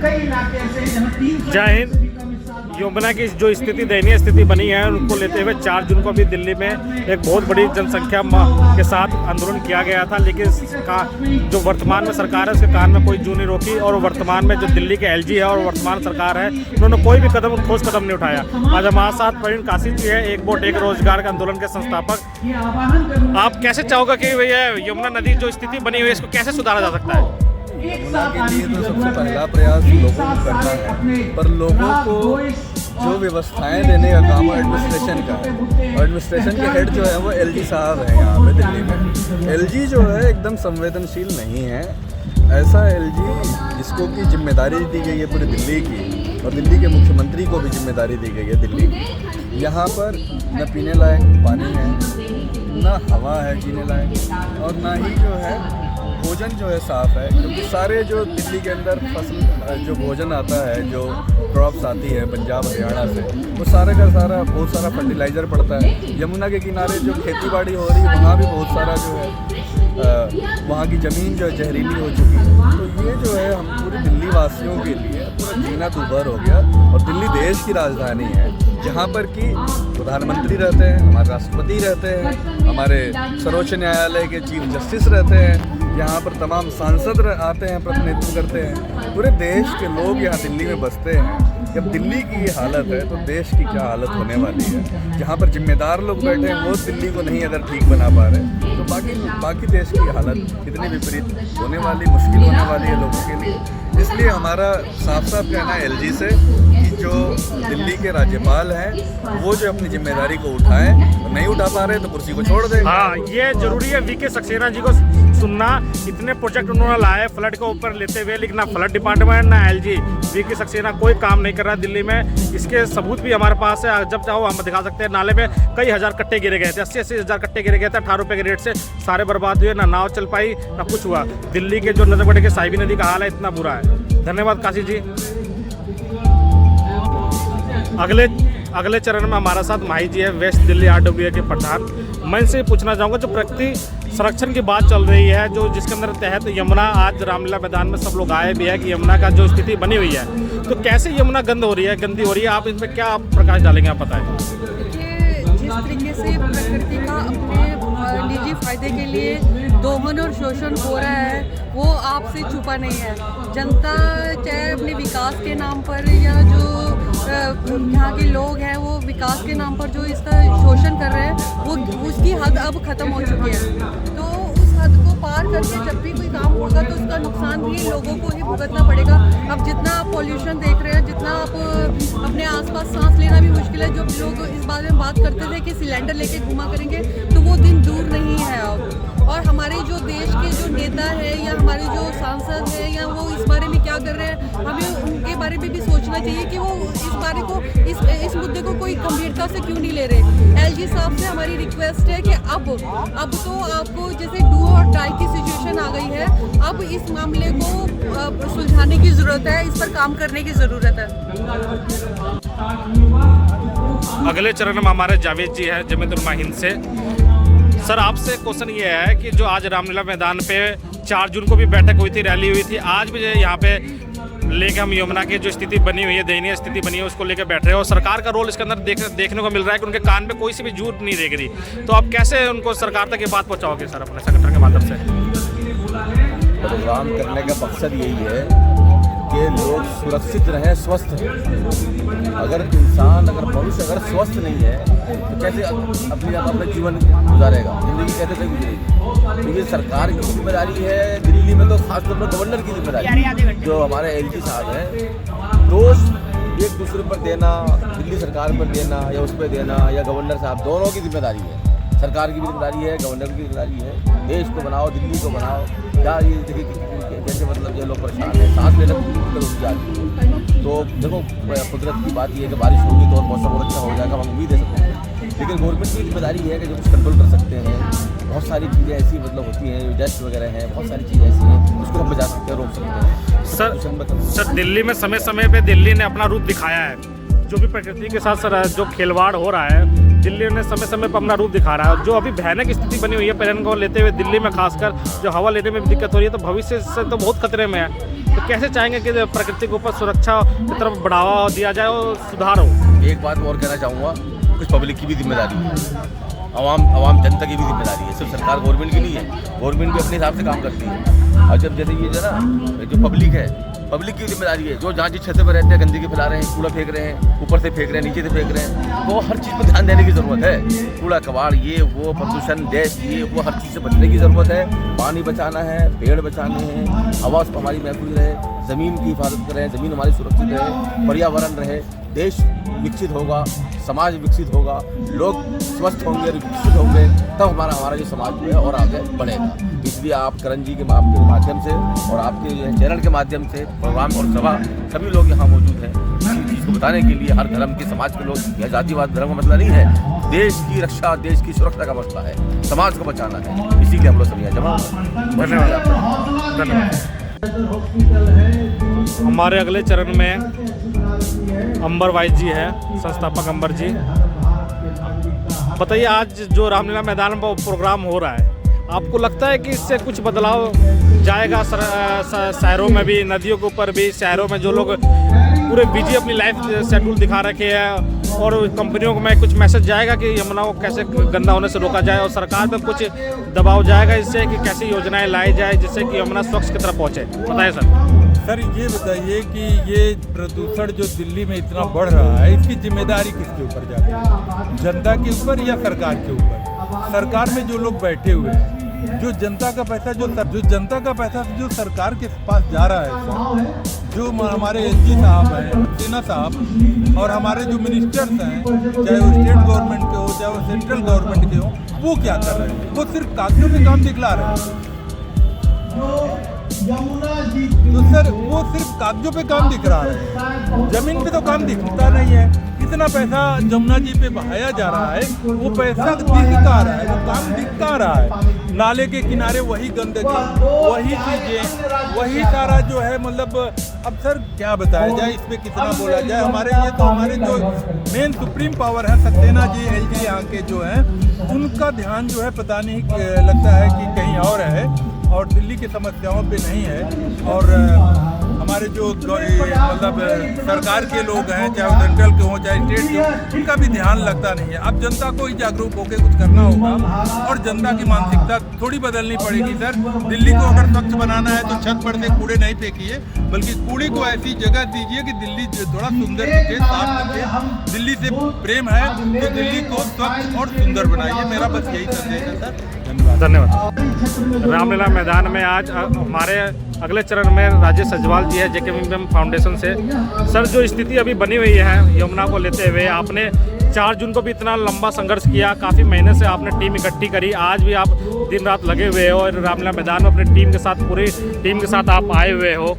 जय हिंद। यमुना की जो स्थिति दयनीय स्थिति बनी है उनको लेते हुए 4 जून को भी दिल्ली में एक बहुत बड़ी जनसंख्या के साथ आंदोलन किया गया था, लेकिन जो वर्तमान में सरकार है उसके कान में कोई जू नहीं रोकी। और वर्तमान में जो दिल्ली के एलजी है और वर्तमान सरकार है उन्होंने कोई भी ठोस कदम नहीं उठाया। आज हमारे साथ प्रवीण काशी जी है, एक वोट एक रोजगार के आंदोलन के संस्थापक। आप कैसे चाहोगे कि भैया यमुना नदी जो स्थिति बनी हुई है इसको कैसे सुधारा जा सकता है? यमुना के लिए तो सबसे पहला प्रयास लोगों को करना है, पर लोगों को जो व्यवस्थाएं देने का काम है एडमिनिस्ट्रेशन का है। और एडमिनिस्ट्रेशन के हेड जो है वो एलजी साहब हैं यहाँ पे दिल्ली में। एलजी जो है एकदम संवेदनशील नहीं है। ऐसा एलजी जिसको कि जिम्मेदारी दी गई है पूरी दिल्ली की, और दिल्ली के मुख्यमंत्री को भी जिम्मेदारी दी गई है दिल्ली की। यहाँ पर न पीने लायक पानी है, न हवा है जीने लायक, और ना ही जो है भोजन जो है साफ़ है। क्योंकि सारे जो दिल्ली के अंदर फसल जो भोजन आता है, जो क्रॉप्स आती है पंजाब हरियाणा से, वो सारे का सारा बहुत सारा फर्टिलाइज़र पड़ता है। यमुना के किनारे जो खेती बाड़ी हो रही है वहाँ भी बहुत सारा जो है वहाँ की ज़मीन जो है जहरीली हो चुकी है। तो ये जो है हम पूरे दिल्ली वासियों के लिए पूरा जीना दूभर हो गया। और दिल्ली देश की राजधानी है जहाँ पर कि प्रधानमंत्री रहते हैं, हमारे राष्ट्रपति रहते हैं, हमारे सर्वोच्च न्यायालय के चीफ जस्टिस रहते हैं, यहाँ पर तमाम सांसद आते हैं, प्रतिनिधित्व करते हैं। पूरे देश के लोग यहाँ दिल्ली में बसते हैं। जब दिल्ली की ये हालत है तो देश की क्या हालत होने वाली है। जहाँ पर जिम्मेदार लोग बैठे हैं वो दिल्ली को नहीं अगर ठीक बना पा रहे तो बाकी देश की हालत कितनी विपरीत होने वाली, मुश्किल होने वाली है लोगों के लिए। इसलिए हमारा साफ साफ कहना है एलजी से कि जो दिल्ली के राज्यपाल हैं वो जो अपनी जिम्मेदारी को उठाएं, नहीं उठा पा रहे तो कुर्सी को छोड़ दें। हाँ, ये जरूरी है। वीके सक्सेना जी को सुनना। इतने प्रोजेक्ट उन्होंने लाए फ्लड के ऊपर लेते हुए, लेकिन ना फ्लड डिपार्टमेंट ना एलजी, वीके सक्सेना कोई काम नहीं कर रहा दिल्ली में। इसके सबूत भी हमारे पास है, जब चाहो हम दिखा सकते हैं। नाले में कई हज़ार कट्टे गिरे गए थे, 80-80 हज़ार कट्टे गिरे गए थे 18 रुपये के रेट से, सारे बर्बाद हुए। ना नाव चल पाई ना कुछ हुआ। दिल्ली के जो नजरगढ़ के साहिबी नदी का हाल है इतना बुरा है। धन्यवाद काशी जी। अगले चरण में हमारे साथ माही जी है, वेस्ट दिल्ली आरडब्ल्यूए के प्रधान। मैं इनसे पूछना चाहूँगा जो प्रकृति संरक्षण की बात चल रही है, जो जिसके अंदर तहत यमुना आज रामलीला मैदान में सब लोग आए भी है कि यमुना का जो स्थिति बनी हुई है, तो कैसे यमुना गंदी हो रही है, आप इसमें क्या प्रकाश डालेंगे, आप बताएं। जिस तरीके से प्रकृति का अपने निजी फायदे के लिए दोहन और शोषण हो रहा है वो आपसे छुपा नहीं है। जनता चाहे अपने विकास के नाम पर या जो यहाँ के लोग हैं वो विकास के नाम पर जो इसका शोषण कर रहे हैं वो उसकी हद अब ख़त्म हो चुकी है। तो उस हद को पार करके जब भी कोई काम होगा तो उसका नुकसान भी लोगों को ही भुगतना पड़ेगा। अब जितना आप पॉल्यूशन देख रहे हैं, जितना आप अपने आसपास सांस लेना भी मुश्किल है। जो लोग इस बारे में बात करते थे कि सिलेंडर लेके घुमा करेंगे, तो वो दिन दूर नहीं है अब। और हमारे जो देश के जो नेता है या हमारे जो सांसद है या वो इस बारे में क्या कर रहे हैं, हमें उनके बारे में भी सोचना चाहिए कि वो इस बारे को इस मुद्दे को कोई गंभीरता से क्यों नहीं ले रहे। एलजी साहब से हमारी रिक्वेस्ट है कि अब तो आपको जैसे डू और डाई की सिचुएशन आ गई है, अब इस मामले को सुलझाने की ज़रूरत है, इस पर काम करने की ज़रूरत है। अगले चरण में हमारे जावेद जी हैं जमीयत हिंद से। सर, आपसे क्वेश्चन ये है कि जो आज रामलीला मैदान पे 4 जून को भी बैठक हुई थी, रैली हुई थी, आज भी यहाँ पे लेके हम यमुना की जो स्थिति बनी हुई है, दयनीय स्थिति बनी है, उसको लेकर बैठ रहे हैं। और सरकार का रोल इसके अंदर देखने को मिल रहा है कि उनके कान में कोई सी भी जूट नहीं देख रही। तो आप कैसे उनको सरकार तक ये बात पहुँचाओगे सर अपने संगठन के माध्यम से? प्रोग्राम करने का मकसद यही है कि लोग सुरक्षित रहें, स्वस्थ रहें। अगर मनुष्य अगर स्वस्थ नहीं है तो कैसे अपना जीवन गुजारेगा, जिंदगी कैसे गुजरेगी। क्योंकि सरकार की जिम्मेदारी है, दिल्ली में तो खासतौर पर गवर्नर की जिम्मेदारी, जो हमारे एलजी साहब हैं, दोष एक दूसरे पर देना, दिल्ली सरकार पर देना या उस पर देना या गवर्नर साहब, दोनों की जिम्मेदारी है। सरकार की भी जिम्मेदारी है, गवर्नर की जिम्मेदारी है। देश को बनाओ, दिल्ली को बनाओ। क्या ये देखिए जैसे मतलब जो लोग परेशान हैं, सांस लेने में रुक जाती है। तो देखो कुदरत की बात ये है कि बारिश होगी तो मौसम बहुत अच्छा हो जाएगा, हम उम्मीद दे सकते हैं। लेकिन गवर्नमेंट की जिम्मेदारी है कि जो कुछ कंट्रोल कर सकते हैं। बहुत सारी चीज़ें ऐसी मतलब होती हैं, डस्ट वगैरह हैं, बहुत सारी चीज़ें ऐसी हैं उसको हम बचा सकते हैं, रोक सकते हैं। सर, दिल्ली में समय समय पे दिल्ली ने अपना रूप दिखाया है। जो भी प्रकृति के साथ सर जो खिलवाड़ हो रहा है दिल्ली ने समय समय पर अपना रूप दिखा रहा है। जो अभी भयानक स्थिति बनी हुई है पर्यटन को लेते हुए दिल्ली में, खासकर जो हवा लेने में भी दिक्कत हो रही है, तो भविष्य से तो बहुत खतरे में है। तो कैसे चाहेंगे कि प्रकृति के ऊपर सुरक्षा की तरफ बढ़ावा दिया जाए और सुधार हो? एक बात और कहना चाहूँगा, कुछ पब्लिक की भी जिम्मेदारी है, आवाम जनता की भी जिम्मेदारी है, सिर्फ सरकार गवर्नमेंट की नहीं है। गवर्नमेंट भी अपने हिसाब से काम करती है, और जब जैसे ये जो ना जो पब्लिक है, पब्लिक की जिम्मेदारी है। जो जहाँ जिस क्षेत्र पर रहते हैं गंदगी फैला रहे हैं, कूड़ा फेंक रहे हैं, ऊपर से फेंक रहे हैं, नीचे से फेंक रहे हैं, तो हर चीज़ पर ध्यान देने की ज़रूरत है। कूड़ा कबाड़, ये वो, प्रदूषण, गैस, ये वो, हर चीज़ से बचने की ज़रूरत है। पानी बचाना है, पेड़ बचाने हैं, हवा हमारी महफूज रहे, ज़मीन की हिफाजत करें, ज़मीन हमारी सुरक्षित रहे, पर्यावरण रहे, देश विकसित होगा, समाज विकसित होगा, लोग स्वस्थ होंगे, विकसित होंगे, तब हमारा जो समाज जो है और आगे बढ़ेगा। इसलिए आप करण जी के माध्यम से और आपके चैनल के माध्यम से प्रोग्राम और सभा सभी लोग यहाँ मौजूद हैं इस चीज़ को बताने के लिए। हर धर्म के, समाज के लोग, यह जातिवाद धर्म का मसला नहीं है, देश की रक्षा, देश की सुरक्षा का मसला है, समाज को बचाना है, इसीलिए हम लोग सभी यहाँ जमा हुए। धन्यवाद, धन्यवाद। हमारे अगले चरण में अंबर वाइस जी है, संस्थापक अंबर जी। बताइए, आज जो रामलीला मैदान में प्रोग्राम हो रहा है, आपको लगता है कि इससे कुछ बदलाव जाएगा शहरों में भी, नदियों के ऊपर भी? शहरों में जो लोग पूरे बिजी अपनी लाइफ शेड्यूल दिखा रखे हैं, और कंपनियों में कुछ मैसेज जाएगा कि यमुना को कैसे गंदा होने से रोका जाए, और सरकार पे कुछ दबाव जाएगा इससे कि कैसी योजनाएं लाई जाए जिससे कि यमुना स्वच्छ की तरफ पहुँचे? बताइए सर, ये बताइए कि ये प्रदूषण जो दिल्ली में इतना बढ़ रहा है, इसकी जिम्मेदारी किसके ऊपर जाती है? जनता के ऊपर या सरकार के ऊपर? सरकार में जो लोग बैठे हुए हैं, जो जनता का पैसा जो सरकार के पास जा रहा है सर, जो हमारे एलजी साहब हैं, सिन्हा साहब, और हमारे जो मिनिस्टर्स हैं, चाहे वो स्टेट गवर्नमेंट के हो, चाहे वो सेंट्रल गवर्नमेंट के हो, वो क्या कर रहे हैं? वो सिर्फ कागजों पे काम दिखला रहे हैं। तो सर, वो सिर्फ कागजों पे काम दिख रहा है, जमीन पे तो काम दिखता नहीं है। इतना पैसा जमुना जी पे बहाया जा रहा है, वो पैसा दिख कहाँ रहा है, वो काम दिख कहाँ रहा है? नाले के किनारे वही गंदगी, वही चीजें, वही सारा जो है, मतलब अब सर क्या बताया जाए, इस पे कितना बोला जाए? हमारे जो मेन सुप्रीम पावर है सक्सेना जी, एलजी यहाँ के जो हैं, उनका ध्यान जो है पता नहीं लगता है कि कहीं और है, और दिल्ली की समस्याओं पे नहीं है। और हमारे जो मतलब सरकार के लोग हैं, चाहे वो सेंट्रल के हों चाहे स्टेट के हों, उनका भी ध्यान लगता नहीं है। अब जनता को ही जागरूक होकर कुछ करना होगा, और जनता की मानसिकता थोड़ी बदलनी पड़ेगी सर। दिल्ली को अगर स्वच्छ बनाना है तो छत पर से कूड़े नहीं फेंकिए, बल्कि कूड़े को ऐसी जगह दीजिए कि दिल्ली थोड़ा सुंदर दिखे, साफ दिखे। दिल्ली से प्रेम है तो दिल्ली को स्वच्छ और सुंदर बनाइए, मेरा बस यही संदेश है सर। धन्यवाद। रामलीला मैदान में आज हमारे अगले चरण में राजेश सजवाल जी है, JKVM फाउंडेशन से। सर, जो स्थिति अभी बनी हुई है यमुना को लेते हुए, आपने 4 जून को भी इतना लंबा संघर्ष किया, काफ़ी महीने से आपने टीम इकट्ठी करी, आज भी आप दिन रात लगे हुए हो और रामलीला मैदान में अपनी टीम के साथ, पूरी टीम के साथ आप आए हुए हो,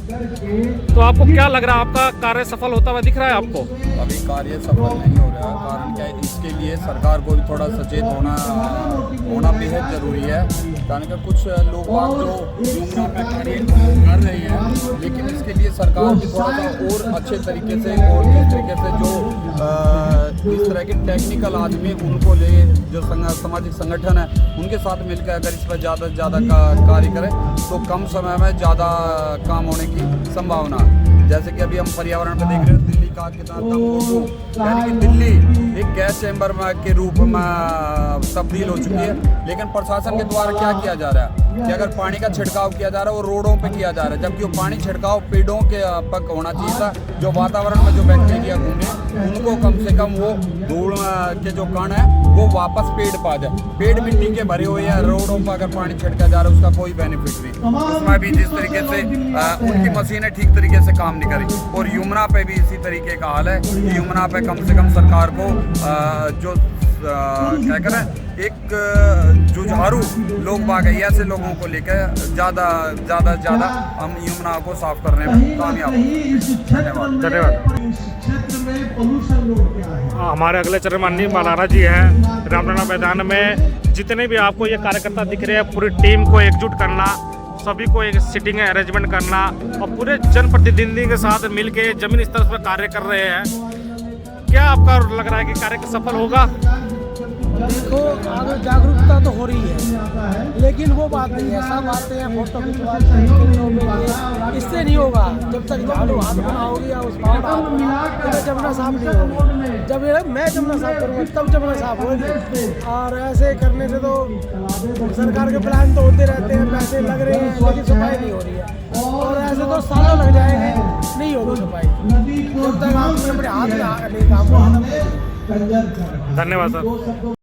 तो आपको क्या लग रहा है, आपका कार्य सफल होता हुआ दिख रहा है आपको? अभी कार्य सफल नहीं हो रहा, कारण क्या है, इसके लिए सरकार को भी थोड़ा सचेत होना बेहद ज़रूरी है। कारण कि कुछ लोग जो यमुना में कार्य कर रहे हैं, लेकिन इसके लिए सरकार भी थोड़ा सा और अच्छे तरीके से और किस तरीके से जो इस तरह के टेक्निकल आदमी उनको ले, जो सामाजिक संगठन है उनके साथ मिलकर अगर इस पर ज़्यादा से ज़्यादा कार्य करें तो कम समय में ज़्यादा काम होने की संभावना। जैसे कि अभी हम पर्यावरण पे देख रहे हैं, दिल्ली का कितना दम, यानी कि दिल्ली एक गैस चैम्बर के रूप में तब्दील हो चुकी है। लेकिन प्रशासन के द्वारा क्या किया जा रहा है कि अगर पानी का छिड़काव किया जा रहा है वो रोडों पे किया जा रहा है, जबकि वो पानी छिड़काव पेड़ों के पक होना चाहिए था। जो वातावरण में जो बैक्टीरिया घूमे उनको कम से कम वो धूल के जो कण है वो वापस पेड़ पा जाए। पेड़ मिट्टी के भरे हुए हैं, रोडों पर अगर पानी छिड़का जा रहा है उसका कोई बेनिफिट नहीं। उसमें भी जिस तरीके से उनकी मशीनें ठीक तरीके से काम नहीं करी, और यमुना पे भी इसी तरीके का हाल है। यमुना पे कम से कम सरकार को जो क्या करें, एक जुझारू लोग बाग है, ऐसे लोगों को लेकर ज़्यादा हम यमुना को साफ करने में कामयाब हों। धन्यवाद। हमारे अगले चरण माननीय मौलाना जी हैं। रामलीला मैदान में जितने भी आपको ये कार्यकर्ता दिख रहे हैं, पूरी टीम को एकजुट करना, सभी को एक सिटिंग अरेंजमेंट करना और पूरे जनप्रतिनिधि के साथ मिलके जमीन स्तर पर कार्य कर रहे हैं। क्या आपका लग रहा है कि कार्य सफल होगा? देखो आगे जागरूकता तो हो रही है, लेकिन वो बात नहीं है। सब आते हैं फोटो खिंचवाते हैं, इससे नहीं होगा। जब तक झाड़ू हाथ में होगी या उस पाउडर हाथ में, तो जमुना साफ नहीं होगी। जब मैं जमुना साफ करूँगा तब जमुना साफ होगी। और ऐसे करने से तो सरकार के प्लान तो होते रहते हैं, पैसे लग रहे हैं, लेकिन सफाई नहीं हो रही है। और ऐसे तो सालों लग जाएंगे, नहीं होगी सफाई जब तक आप अपने हाथ में नहीं काम। धन्यवाद सर।